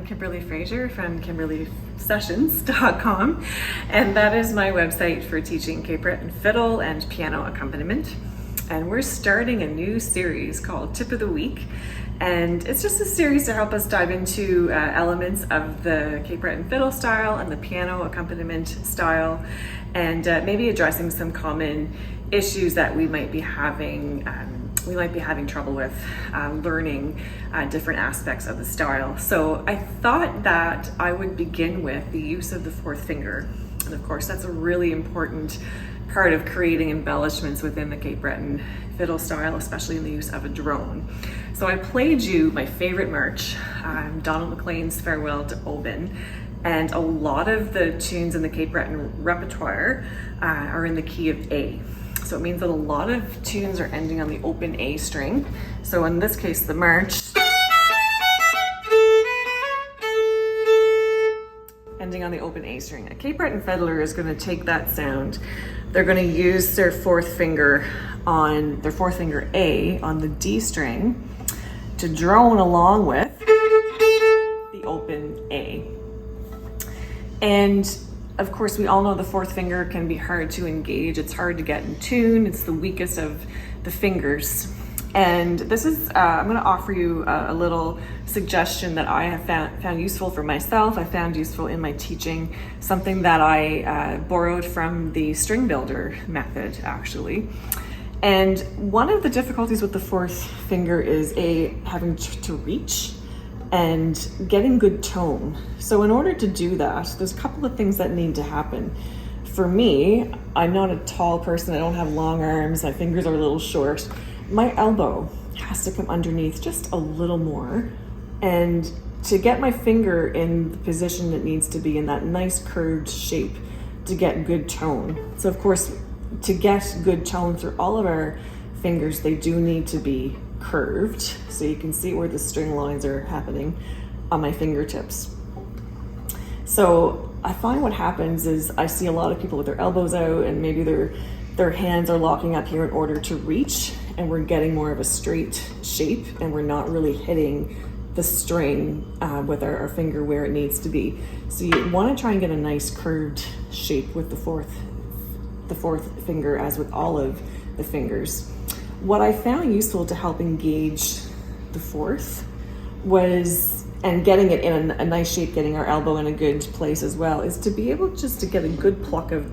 I'm Kimberly Fraser from KimberlySessions.com, and that is my website for teaching Cape Breton fiddle and piano accompaniment. And we're starting a new series called Tip of the Week, and it's just a series to help us dive into elements of the Cape Breton fiddle style and the piano accompaniment style, and maybe addressing some common issues that we might be having trouble with learning different aspects of the style. So I thought that I would begin with the use of the fourth finger. And of course, that's a really important part of creating embellishments within the Cape Breton fiddle style, especially in the use of a drone. So I played you my favorite march, Donald McLean's Farewell to Oban. And a lot of the tunes in the Cape Breton repertoire are in the key of A. So it means that a lot of tunes are ending on the open A string. So in this case, the march, ending on the open A string. A Cape Breton fiddler is going to take that sound. They're going to use their fourth finger A on the D string to drone along with the open A. And of course, we all know the fourth finger can be hard to engage. It's hard to get in tune. It's the weakest of the fingers. And this is, I'm going to offer you a little suggestion that I have found useful for myself. I found useful in my teaching, something that I borrowed from the string builder method, actually. And one of the difficulties with the fourth finger is having to reach and getting good tone. So in order to do that, there's a couple of things that need to happen. For me, I'm not a tall person, I don't have long arms, my fingers are a little short. My elbow has to come underneath just a little more. And to get my finger in the position it needs to be, in that nice curved shape, to get good tone. So of course, to get good tone through all of our fingers, they do need to be curved, so you can see where the string lines are happening on my fingertips. So I find what happens is I see a lot of people with their elbows out and maybe their hands are locking up here in order to reach, and we're getting more of a straight shape and we're not really hitting the string with our finger where it needs to be. So you want to try and get a nice curved shape with the fourth finger, as with all of the fingers. What I found useful to help engage the fourth was, and getting it in a nice shape, getting our elbow in a good place as well, is to be able just to get a good pluck of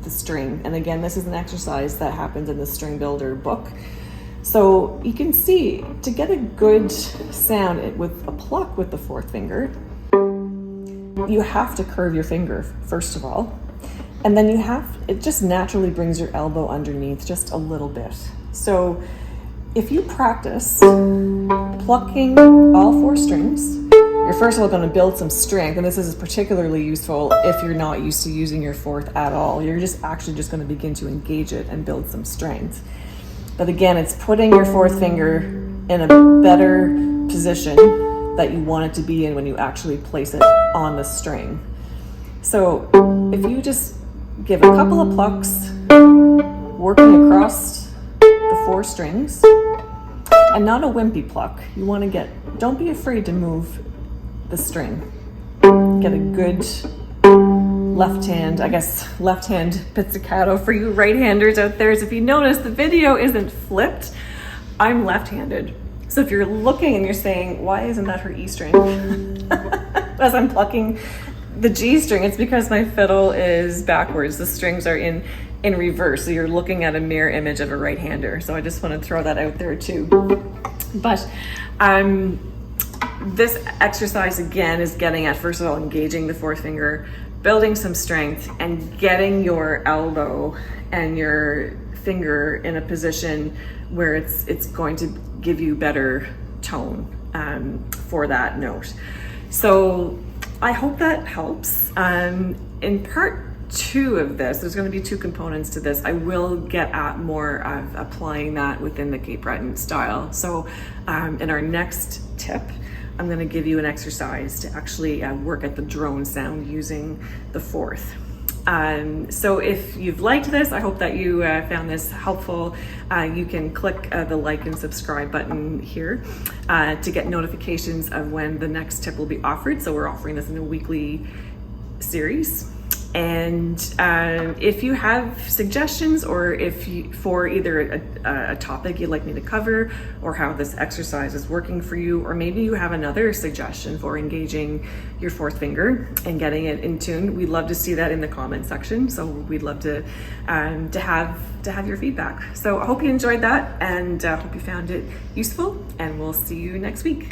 the string. And again, this is an exercise that happens in the String Builder book. So you can see, to get a good sound with a pluck with the fourth finger, you have to curve your finger, first of all. And then it just naturally brings your elbow underneath just a little bit. So if you practice plucking all four strings, you're first of all going to build some strength. And this is particularly useful if you're not used to using your fourth at all. You're actually just going to begin to engage it and build some strength. But again, it's putting your fourth finger in a better position that you want it to be in when you actually place it on the string. So if you just give a couple of plucks, working across the four strings, and not a wimpy pluck. You want to don't be afraid to move the string. Get a good left hand pizzicato for you right-handers out there. So if you notice, the video isn't flipped. I'm left-handed. So if you're looking and you're saying, why isn't that her E string? As I'm plucking the G string, it's because my fiddle is backwards. The strings are in reverse. So you're looking at a mirror image of a right-hander. So I just want to throw that out there too. But this exercise again is getting at, first of all, engaging the fourth finger, building some strength, and getting your elbow and your finger in a position where it's going to give you better tone for that note. So I hope that helps. In part two of this, there's going to be two components to this. I will get at more of applying that within the Cape Breton style. So in our next tip, I'm going to give you an exercise to actually work at the drone sound using the fourth. So if you've liked this, I hope that you found this helpful. You can click the like and subscribe button here to get notifications of when the next tip will be offered. So we're offering this in a weekly series. And if you have suggestions, or if you, for either a topic you'd like me to cover, or how this exercise is working for you, or maybe you have another suggestion for engaging your fourth finger and getting it in tune, we'd love to see that in the comment section. So we'd love to have your feedback. So I hope you enjoyed that, and hope you found it useful, and we'll see you next week.